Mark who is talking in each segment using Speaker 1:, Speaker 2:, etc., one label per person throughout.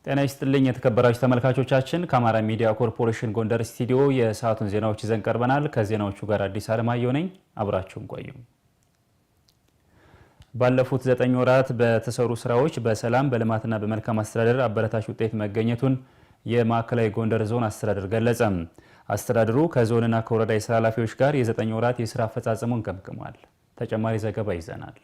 Speaker 1: ጤና ይስጥልኝ የተከበራችሁ ተመልካቾቻችን ከአማራ ሚዲያ ኮርፖሬሽን ጎንደር ስቱዲዮ የሰዓቱን ዜናዎች ይዘን ቀርበናል። ከዜናዎቹ ጋር አዲስ አለማየሁ ነኝ። አብራችሁን ቆዩ። ባለፉት 9 ወራት በተሰሩ ስራዎች በሰላም በልማትና በመልካም አስተዳደር አበረታች ውጤት መገኘቱን የማዕከላዊ ጎንደር ዞን አስተዳደር ገለጸ። አስተዳደሩ ከዞንና ከወረዳ የስራ ኃላፊዎች ጋር የ9 ወራት የስራ አፈጻጸሙን ገምግሟል። ተጨማሪ ዘገባ ይዘናል።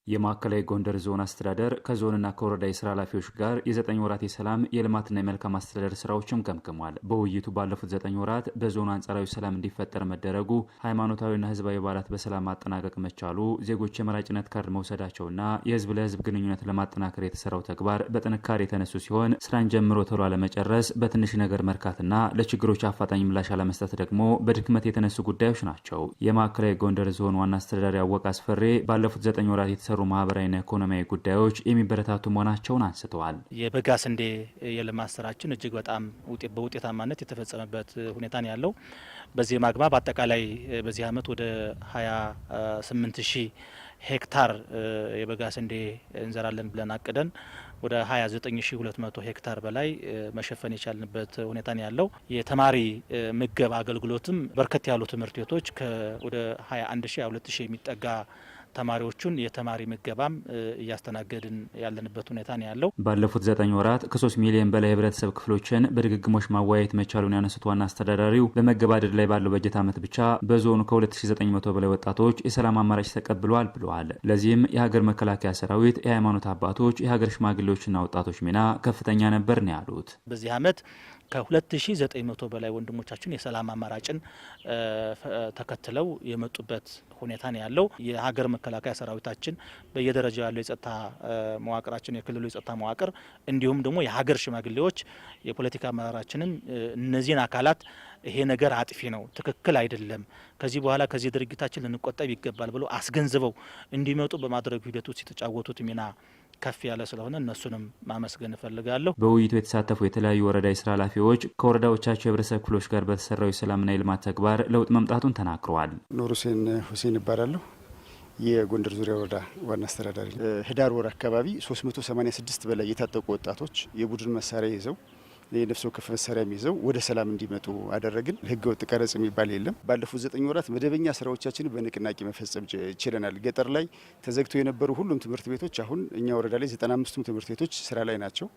Speaker 1: የማዕከላዊ ጎንደር ዞን አስተዳደር ከዞንና ከወረዳ የስራ ኃላፊዎች ጋር የ9 ወራት የሰላም የልማትና የመልካም አስተዳደር ስራዎችም ገምግሟል። በውይይቱ ባለፉት 9 ወራት በዞኑ አንጻራዊ ሰላም እንዲፈጠር መደረጉ፣ ሃይማኖታዊና ህዝባዊ በዓላት በሰላም ማጠናቀቅ መቻሉ፣ ዜጎች የመራጭነት ካርድ መውሰዳቸውና የህዝብ ለህዝብ ግንኙነት ለማጠናከር የተሰራው ተግባር በጥንካሬ የተነሱ ሲሆን ስራን ጀምሮ ቶሎ አለመጨረስ፣ በትንሽ ነገር መርካትና ለችግሮች አፋጣኝ ምላሽ አለመስጠት ደግሞ በድክመት የተነሱ ጉዳዮች ናቸው። የማዕከላዊ ጎንደር ዞን ዋና አስተዳዳሪ አወቅ አስፈሬ ባለፉት 9 ወራት ማህበራዊና ኢኮኖሚያዊ ጉዳዮች የሚበረታቱ መሆናቸውን አንስተዋል።
Speaker 2: የበጋ ስንዴ የልማት ስራችን እጅግ በጣም በውጤታማነት የተፈጸመበት ሁኔታ ነው ያለው። በዚህ ማግባብ አጠቃላይ በዚህ አመት ወደ 28000 ሄክታር የበጋ ስንዴ እንዘራለን ብለን አቅደን ወደ 29200 ሄክታር በላይ መሸፈን የቻልንበት ሁኔታ ነው ያለው። የተማሪ ምገባ አገልግሎትም በርከት ያሉ ትምህርት ቤቶች ወደ 21000 የሚጠጋ ተማሪዎቹን የተማሪ ምገባም እያስተናገድን ያለንበት ሁኔታ ነው ያለው።
Speaker 1: ባለፉት 9 ወራት ከ3 ሚሊዮን በላይ ህብረተሰብ ክፍሎችን በድግግሞሽ ማወያየት መቻሉን ያነሱት ዋና አስተዳዳሪው በመገባደድ ላይ ባለው በጀት ዓመት ብቻ በዞኑ ከ2900 በላይ ወጣቶች የሰላም አማራጭ ተቀብለዋል ብለዋል። ለዚህም የሀገር መከላከያ ሰራዊት፣ የሃይማኖት አባቶች፣ የሀገር ሽማግሌዎችና ወጣቶች ሚና ከፍተኛ ነበር ነው ያሉት።
Speaker 2: በዚህ ዓመት ከ2900 በላይ ወንድሞቻችን የሰላም አማራጭን ተከትለው የመጡበት ሁኔታ ነው ያለው። የሀገር መከላከያ ሰራዊታችን በየደረጃው ያለው የጸጥታ መዋቅራችን፣ የክልሉ የጸጥታ መዋቅር እንዲሁም ደግሞ የሀገር ሽማግሌዎች፣ የፖለቲካ አመራራችንም እነዚህን አካላት ይሄ ነገር አጥፊ ነው፣ ትክክል አይደለም፣ ከዚህ በኋላ ከዚህ ድርጊታችን ልንቆጠብ ይገባል ብለው አስገንዝበው እንዲመጡ በማድረግ ሂደት ውስጥ የተጫወቱት ሚና ከፍ ያለ ስለሆነ እነሱንም ማመስገን እፈልጋለሁ።
Speaker 1: በውይይቱ የተሳተፉ የተለያዩ ወረዳ የስራ ኃላፊዎች ከወረዳዎቻቸው የህብረተሰብ ክፍሎች ጋር በተሰራው የሰላምና የልማት ተግባር ለውጥ መምጣቱን ተናግረዋል።
Speaker 3: ኑር ሁሴን ይባላለሁ። የጎንደር ዙሪያ ወረዳ ዋና አስተዳዳሪ። ህዳር ወር አካባቢ 386 በላይ የታጠቁ ወጣቶች የቡድን መሳሪያ ይዘው የነፍስ ወከፍ መሳሪያ ይዘው ወደ ሰላም እንዲመጡ አደረግን። ህገ ወጥ ቀረጽ የሚባል የለም። ባለፉት 9 ወራት መደበኛ ስራዎቻችን በንቅናቄ መፈጸም ችለናል። ገጠር ላይ ተዘግተው የነበሩ ሁሉም ትምህርት ቤቶች አሁን እኛ ወረዳ ላይ 95ቱም ትምህርት ቤቶች ስራ ላይ ናቸው።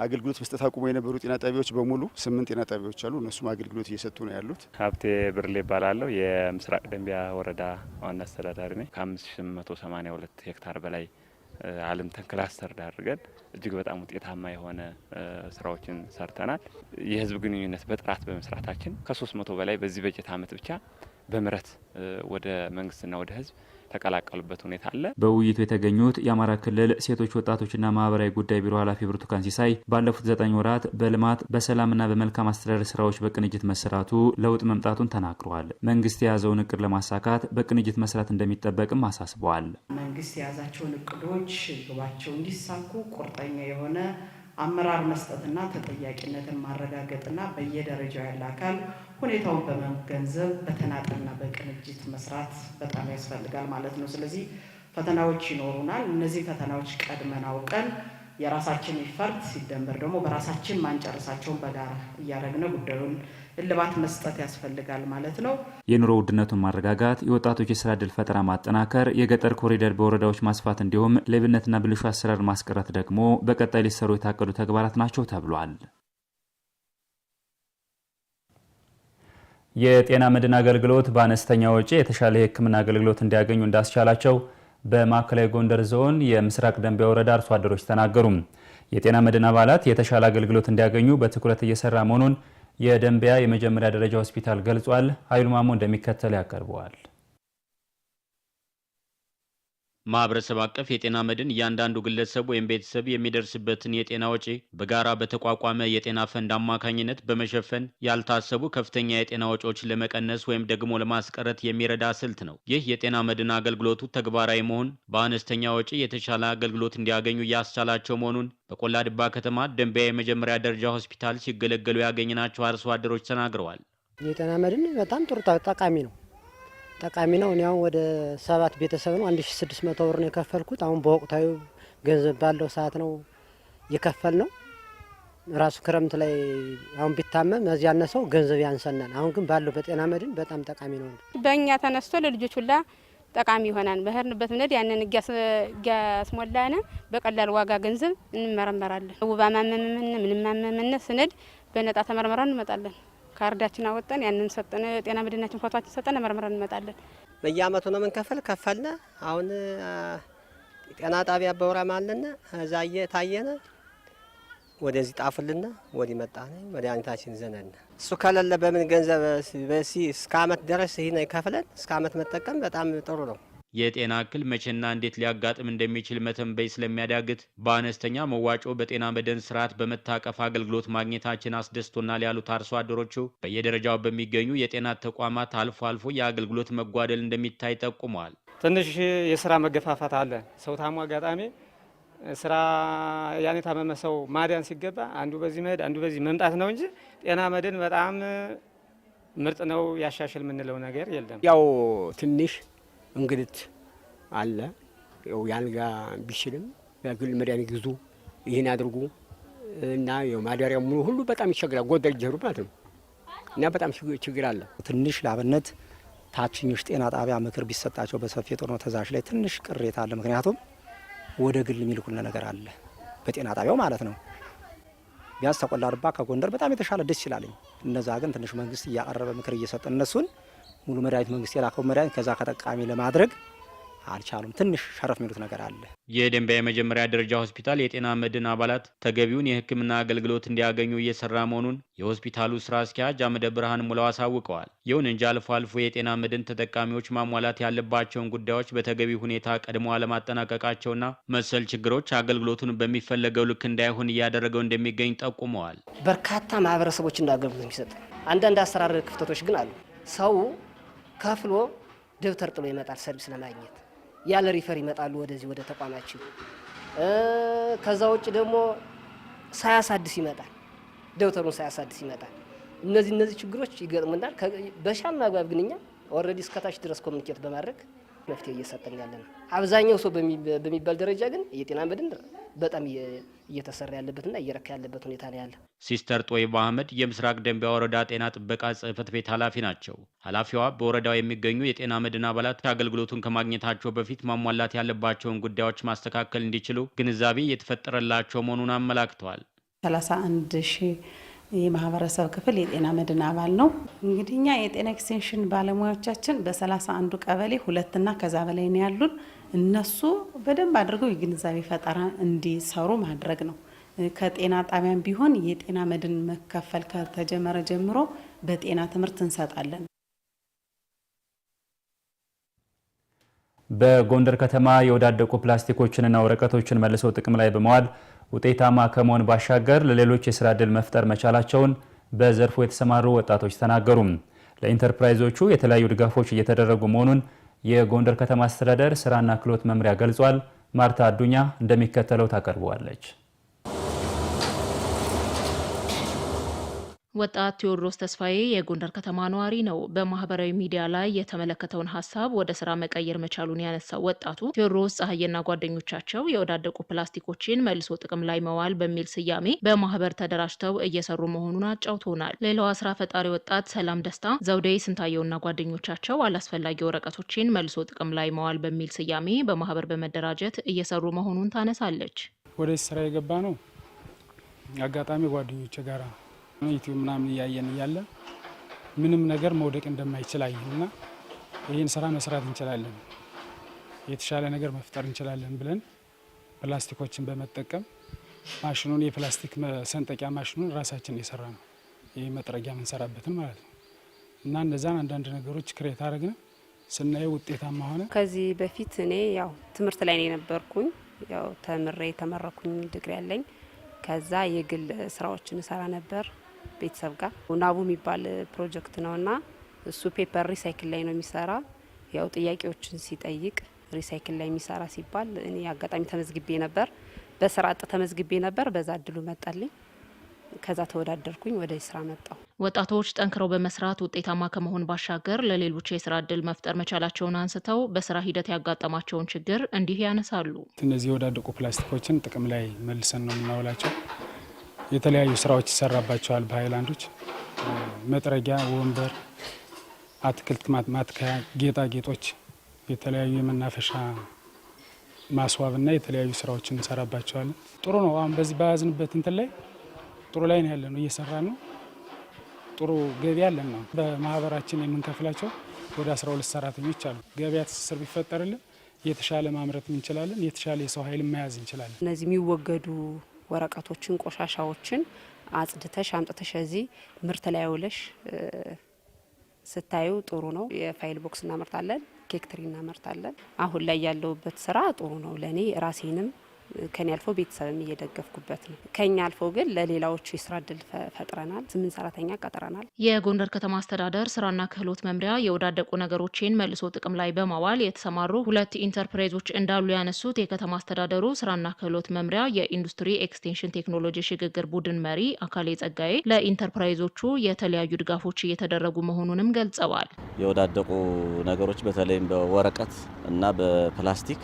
Speaker 3: አገልግሎት መስጠት አቁመው የነበሩ ጤና ጣቢያዎች በሙሉ 8 ጤና ጣቢያዎች አሉ። እነሱም አገልግሎት እየሰጡ ነው ያሉት።
Speaker 4: ሀብቴ ብርሌ ይባላለሁ። የምስራቅ ደንቢያ ወረዳ ዋና አስተዳዳሪ ነኝ። ከ5882 ሄክታር በላይ አልምተን ክላስተር አድርገን እጅግ በጣም ውጤታማ የሆነ ስራዎችን ሰርተናል። የህዝብ ግንኙነት በጥራት በመስራታችን ከ300 በላይ በዚህ በጀት ዓመት ብቻ በምረት ወደ መንግስትና ወደ ህዝብ ተቀላቀሉበት ሁኔታ አለ።
Speaker 1: በውይይቱ የተገኙት የአማራ ክልል ሴቶች ወጣቶችና ማህበራዊ ጉዳይ ቢሮ ኃላፊ ብርቱካን ሲሳይ ባለፉት 9 ወራት በልማት በሰላምና በመልካም አስተዳደር ስራዎች በቅንጅት መሰራቱ ለውጥ መምጣቱን ተናግረዋል። መንግስት የያዘውን እቅድ ለማሳካት በቅንጅት መስራት እንደሚጠበቅም አሳስበዋል።
Speaker 5: መንግስት የያዛቸውን እቅዶች ግባቸው እንዲሳኩ ቁርጠኛ የሆነ አመራር መስጠትና ተጠያቂነትን ማረጋገጥና በየደረጃው ያለ አካል ሁኔታውን በመገንዘብ በተናጠልና በቅንጅት መስራት በጣም ያስፈልጋል ማለት ነው። ስለዚህ ፈተናዎች ይኖሩናል። እነዚህ ፈተናዎች ቀድመን አውቀን የራሳችን ይፈርት ሲደመር ደግሞ በራሳችን ማንጨርሳቸውን በጋራ እያደረግን ጉዳዩን እልባት መስጠት ያስፈልጋል ማለት ነው።
Speaker 1: የኑሮ ውድነቱን ማረጋጋት፣ የወጣቶች የስራ ዕድል ፈጠራ ማጠናከር፣ የገጠር ኮሪደር በወረዳዎች ማስፋት እንዲሁም ሌብነትና ብልሹ አሰራር ማስቀረት ደግሞ በቀጣይ ሊሰሩ የታቀዱ ተግባራት ናቸው ተብሏል። የጤና መድን አገልግሎት በአነስተኛ ወጪ የተሻለ የሕክምና አገልግሎት እንዲያገኙ እንዳስቻላቸው በማዕከላዊ ጎንደር ዞን የምስራቅ ደንቢያ ወረዳ አርሶ አደሮች ተናገሩ። የጤና መድን አባላት የተሻለ አገልግሎት እንዲያገኙ በትኩረት እየሰራ መሆኑን የደንቢያ የመጀመሪያ ደረጃ ሆስፒታል ገልጿል። ኃይሉ ማሞ እንደሚከተለው ያቀርበዋል።
Speaker 6: ማህበረሰብ አቀፍ የጤና መድን እያንዳንዱ ግለሰብ ወይም ቤተሰብ የሚደርስበትን የጤና ወጪ በጋራ በተቋቋመ የጤና ፈንድ አማካኝነት በመሸፈን ያልታሰቡ ከፍተኛ የጤና ወጪዎችን ለመቀነስ ወይም ደግሞ ለማስቀረት የሚረዳ ስልት ነው። ይህ የጤና መድን አገልግሎቱ ተግባራዊ መሆን በአነስተኛ ወጪ የተሻለ አገልግሎት እንዲያገኙ እያስቻላቸው መሆኑን በቆላ ድባ ከተማ ደንቢያ የመጀመሪያ ደረጃ ሆስፒታል ሲገለገሉ ያገኘናቸው አርሶ አደሮች ተናግረዋል።
Speaker 7: የጤና መድን በጣም ጥሩ ጠቃሚ ነው። ጠቃሚ ነው። እኔ አሁን ወደ 7 ቤተሰብ ነው 1600 ብር ነው የከፈልኩት። አሁን በወቅታዊ ገንዘብ ባለው ሰዓት ነው የከፈል ነው። ራሱ ክረምት ላይ አሁን ቢታመም እዚያ ያነሰው ገንዘብ ያንሰናል። አሁን ግን ባለው በጤና መድን በጣም ጠቃሚ ነው።
Speaker 8: በእኛ ተነስቶ ለልጆች ሁላ ጠቃሚ ይሆናል። በህርንበት ምንድ ያንን እያስሞላነ በቀላል ዋጋ ገንዘብ እንመረመራለን። ውባ ማመመምን ምንም ማመመን ስንድ በነጣ ተመርመራን እንመጣለን። ካርዳችን አወጣን ያንን ሰጠን ጤና መድናችን ፎቶአችን ሰጠን መርመራን እንመጣለን።
Speaker 7: በየአመቱ ነው የምንከፍል ከፈልነ። አሁን ጤና ጣቢያ በወራም አለና እዛ ታየነ ወደዚህ ጣፍልና ወዲህ መጣነ መድኃኒታችን ዘነን። እሱ ከሌለ በምን ገንዘብ እስከ አመት ድረስ ይሄን ይከፍለን እስከ አመት መጠቀም በጣም ጥሩ ነው።
Speaker 6: የጤና እክል መቼና እንዴት ሊያጋጥም እንደሚችል መተንበይ ስለሚያዳግት በአነስተኛ መዋጮ በጤና መድን ስርዓት በመታቀፍ አገልግሎት ማግኘታችን አስደስቶናል ያሉት አርሶ አደሮቹ በየደረጃው በሚገኙ የጤና ተቋማት አልፎ አልፎ የአገልግሎት መጓደል እንደሚታይ ጠቁመዋል።
Speaker 9: ትንሽ የስራ መገፋፋት አለ። ሰው ታሞ አጋጣሚ ስራ ያኔ ታመመ ሰው ማዳን ሲገባ አንዱ በዚህ መሄድ አንዱ በዚህ መምጣት ነው እንጂ ጤና መድን በጣም ምርጥ ነው። ያሻሽል የምንለው ነገር የለም።
Speaker 10: ያው ትንሽ እንግልት አለ። ያው ያልጋ ቢችልም የግል መድኃኒት ግዙ ይህን አድርጉ እና ያው ማዳሪያ ሙሉ ሁሉ በጣም ይቸግራል። ጎደል ጀሩ ማለት ነው እና በጣም ችግር አለ።
Speaker 11: ትንሽ ላብነት ታችኞች ጤና ጣቢያ ምክር ቢሰጣቸው በሰፊ ጦር ነው ተዛዥ ላይ ትንሽ ቅሬታ አለ። ምክንያቱም ወደ ግል የሚልኩን ነገር አለ በጤና ጣቢያው ማለት ነው። ቢያንስ ተቆላርባ ከጎንደር በጣም የተሻለ ደስ ይላልኝ። እነዛ ግን ትንሽ መንግስት እያቀረበ ምክር እየሰጠ እነሱን ሙሉ መድኃኒት መንግስት የላከው መድኃኒት ከዛ ተጠቃሚ ለማድረግ አልቻሉም። ትንሽ ሸረፍ የሚሉት ነገር አለ።
Speaker 6: የደንቢያ የመጀመሪያ ደረጃ ሆስፒታል የጤና መድን አባላት ተገቢውን የሕክምና አገልግሎት እንዲያገኙ እየሰራ መሆኑን የሆስፒታሉ ስራ አስኪያጅ አመደ ብርሃን ሙላው አሳውቀዋል። ይሁን እንጂ አልፎ አልፎ የጤና መድን ተጠቃሚዎች ማሟላት ያለባቸውን ጉዳዮች በተገቢ ሁኔታ ቀድሞ አለማጠናቀቃቸውና መሰል ችግሮች አገልግሎቱን በሚፈለገው ልክ እንዳይሆን እያደረገው እንደሚገኝ ጠቁመዋል።
Speaker 12: በርካታ ማህበረሰቦች እንዳገልግሎት የሚሰጥ አንዳንድ አሰራር ክፍተቶች ግን አሉ። ሰው ከፍሎ ደብተር ጥሎ ይመጣል ሰርቪስ ለማግኘት ያለ ሪፈር ይመጣሉ ወደዚህ ወደ ተቋማችን። ከዛ ውጭ ደግሞ ሳያሳድስ ይመጣል፣ ደብተሩን ሳያሳድስ ይመጣል። እነዚህ ችግሮች ይገጥሙናል። በሻል አግባብ ግን እኛ ኦልሬዲ እስከታች ድረስ ኮሚኒኬት በማድረግ መፍትሄ እየሰጠን ያለና አብዛኛው ሰው በሚባል ደረጃ ግን የጤና መድን በጣም እየተሰራ ያለበትና እየረካ ያለበት ሁኔታ ነው ያለ።
Speaker 6: ሲስተር ጦይባ አህመድ የምስራቅ ደንቢያ ወረዳ ጤና ጥበቃ ጽሕፈት ቤት ኃላፊ ናቸው። ኃላፊዋ በወረዳው የሚገኙ የጤና መድን አባላት አገልግሎቱን ከማግኘታቸው በፊት ማሟላት ያለባቸውን ጉዳዮች ማስተካከል እንዲችሉ ግንዛቤ እየተፈጠረላቸው መሆኑን አመላክተዋል።
Speaker 5: 31 ሺህ የማህበረሰብ ክፍል የጤና መድን አባል ነው። እንግዲህ እኛ የጤና ኤክስቴንሽን ባለሙያዎቻችን በ31 ቀበሌ 2 እና ከዛ በላይ ነው ያሉን። እነሱ በደንብ አድርገው የግንዛቤ ፈጠራ እንዲሰሩ ማድረግ ነው። ከጤና ጣቢያም ቢሆን የጤና መድን መከፈል ከተጀመረ ጀምሮ በጤና ትምህርት እንሰጣለን።
Speaker 1: በጎንደር ከተማ የወዳደቁ ፕላስቲኮችንና ወረቀቶችን መልሰው ጥቅም ላይ በመዋል ውጤታማ ከመሆን ባሻገር ለሌሎች የስራ ዕድል መፍጠር መቻላቸውን በዘርፉ የተሰማሩ ወጣቶች ተናገሩ። ለኢንተርፕራይዞቹ የተለያዩ ድጋፎች እየተደረጉ መሆኑን የጎንደር ከተማ አስተዳደር ስራና ክህሎት መምሪያ ገልጿል። ማርታ አዱኛ እንደሚከተለው ታቀርበዋለች።
Speaker 13: ወጣት ቴዎድሮስ ተስፋዬ የጎንደር ከተማ ነዋሪ ነው። በማህበራዊ ሚዲያ ላይ የተመለከተውን ሀሳብ ወደ ስራ መቀየር መቻሉን ያነሳው ወጣቱ ቴዎድሮስ ፀሐይና ጓደኞቻቸው የወዳደቁ ፕላስቲኮችን መልሶ ጥቅም ላይ መዋል በሚል ስያሜ በማህበር ተደራጅተው እየሰሩ መሆኑን አጫውቶናል። ሌላዋ ስራ ፈጣሪ ወጣት ሰላም ደስታ ዘውዴ ስንታየውና ጓደኞቻቸው አላስፈላጊ ወረቀቶችን መልሶ ጥቅም ላይ መዋል በሚል ስያሜ በማህበር በመደራጀት እየሰሩ መሆኑን ታነሳለች።
Speaker 9: ወደ ስራ የገባ ነው አጋጣሚ ጓደኞቼ ጋራ ዩቲዩብ ምናምን እያየን እያለ ምንም ነገር መውደቅ እንደማይችል አየንና ይህን ስራ መስራት እንችላለን፣ የተሻለ ነገር መፍጠር እንችላለን ብለን ፕላስቲኮችን በመጠቀም ማሽኑን የፕላስቲክ ሰንጠቂያ ማሽኑን ራሳችን የሰራ ነው። ይህ መጥረጊያ የምንሰራበትን ማለት ነው። እና እነዛን አንዳንድ ነገሮች ክሬት አድርገን ስናየው ውጤታማ ሆነ።
Speaker 8: ከዚህ በፊት እኔ ያው ትምህርት ላይ ነው የነበርኩኝ። ያው ተምሬ ተመረኩኝ፣ ዲግሪ ያለኝ። ከዛ የግል ስራዎችን ሰራ ነበር ቤተሰብ ጋር። ናቡ የሚባል ፕሮጀክት ነውና እሱ ፔፐር ሪሳይክል ላይ ነው የሚሰራ። ያው ጥያቄዎችን ሲጠይቅ ሪሳይክል ላይ የሚሰራ ሲባል እኔ አጋጣሚ ተመዝግቤ ነበር፣ በስራ አጥ ተመዝግቤ ነበር። በዛ እድሉ መጣልኝ። ከዛ ተወዳደርኩኝ ወደ ስራ መጣው።
Speaker 13: ወጣቶች ጠንክረው በመስራት ውጤታማ ከመሆን ባሻገር ለሌሎች የስራ እድል መፍጠር መቻላቸውን አንስተው በስራ ሂደት ያጋጠማቸውን ችግር እንዲህ ያነሳሉ።
Speaker 9: እነዚህ የወዳደቁ ፕላስቲኮችን ጥቅም ላይ መልሰን ነው የምናውላቸው። የተለያዩ ስራዎች ይሰራባቸዋል። በሃይላንዶች መጥረጊያ፣ ወንበር፣ አትክልት ማትከያ፣ ጌጣጌጦች፣ የተለያዩ የመናፈሻ ማስዋብና የተለያዩ ስራዎችን እንሰራባቸዋለን። ጥሩ ነው። አሁን በዚህ በያዝንበት እንትን ላይ ጥሩ ላይ ነው ያለነው፣ እየሰራን ነው። ጥሩ ገቢ ያለን ነው። በማህበራችን የምንከፍላቸው ወደ 12 ሰራተኞች አሉ። ገበያ ትስስር ቢፈጠርልን የተሻለ ማምረት እንችላለን። የተሻለ የሰው ኃይል መያዝ እንችላለን።
Speaker 8: እነዚህ የሚወገዱ ወረቀቶችን፣ ቆሻሻዎችን አጽድተሽ አምጥተሽ እዚህ ምርት ላይ አውለሽ ስታዩ ጥሩ ነው። የፋይል ቦክስ እናመርታለን፣ ኬክ ትሪ እናመርታለን። አሁን ላይ ያለውበት ስራ ጥሩ ነው። ለኔ ራሴንም ከኔ አልፎ ቤተሰብም እየደገፍኩበት ነው። ከኛ አልፎ ግን ለሌላዎቹ የስራ እድል ፈጥረናል። 8 ሰራተኛ ቀጥረናል።
Speaker 13: የጎንደር ከተማ አስተዳደር ስራና ክህሎት መምሪያ የወዳደቁ ነገሮችን መልሶ ጥቅም ላይ በማዋል የተሰማሩ 2 ኢንተርፕራይዞች እንዳሉ ያነሱት የከተማ አስተዳደሩ ስራና ክህሎት መምሪያ የኢንዱስትሪ ኤክስቴንሽን ቴክኖሎጂ ሽግግር ቡድን መሪ አካሌ ጸጋዬ ለኢንተርፕራይዞቹ የተለያዩ ድጋፎች እየተደረጉ መሆኑንም ገልጸዋል።
Speaker 14: የወዳደቁ ነገሮች በተለይም በወረቀት እና በፕላስቲክ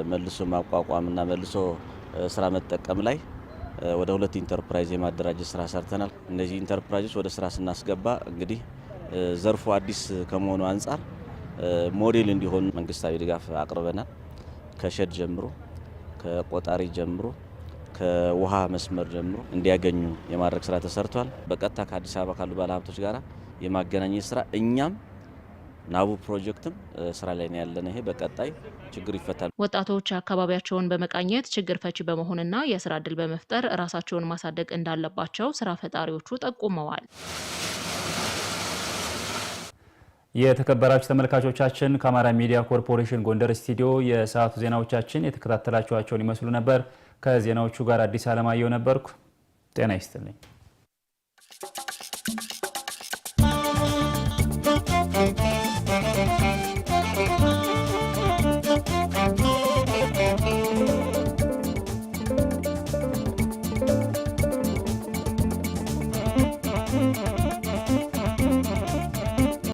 Speaker 14: መልሶ ማቋቋምና መልሶ ስራ መጠቀም ላይ ወደ 2 ኢንተርፕራይዝ የማደራጀት ስራ ሰርተናል። እነዚህ ኢንተርፕራይዞች ወደ ስራ ስናስገባ እንግዲህ ዘርፉ አዲስ ከመሆኑ አንጻር ሞዴል እንዲሆን መንግስታዊ ድጋፍ አቅርበናል። ከሸድ ጀምሮ፣ ከቆጣሪ ጀምሮ፣ ከውሃ መስመር ጀምሮ እንዲያገኙ የማድረግ ስራ ተሰርቷል። በቀጥታ ከአዲስ አበባ ካሉ ባለሀብቶች ጋር የማገናኘት ስራ እኛም ናቡ ፕሮጀክትም ስራ ላይ ነው ያለነ። ይሄ በቀጣይ ችግር ይፈታል።
Speaker 13: ወጣቶች አካባቢያቸውን በመቃኘት ችግር ፈቺ በመሆንና የስራ እድል በመፍጠር ራሳቸውን ማሳደግ እንዳለባቸው ስራ ፈጣሪዎቹ ጠቁመዋል።
Speaker 1: የተከበራችሁ ተመልካቾቻችን ከአማራ ሚዲያ ኮርፖሬሽን ጎንደር ስቱዲዮ የሰዓቱ ዜናዎቻችን የተከታተላችኋቸውን ይመስሉ ነበር። ከዜናዎቹ ጋር አዲስ አለማየሁ ነበርኩ። ጤና ይስጥልኝ።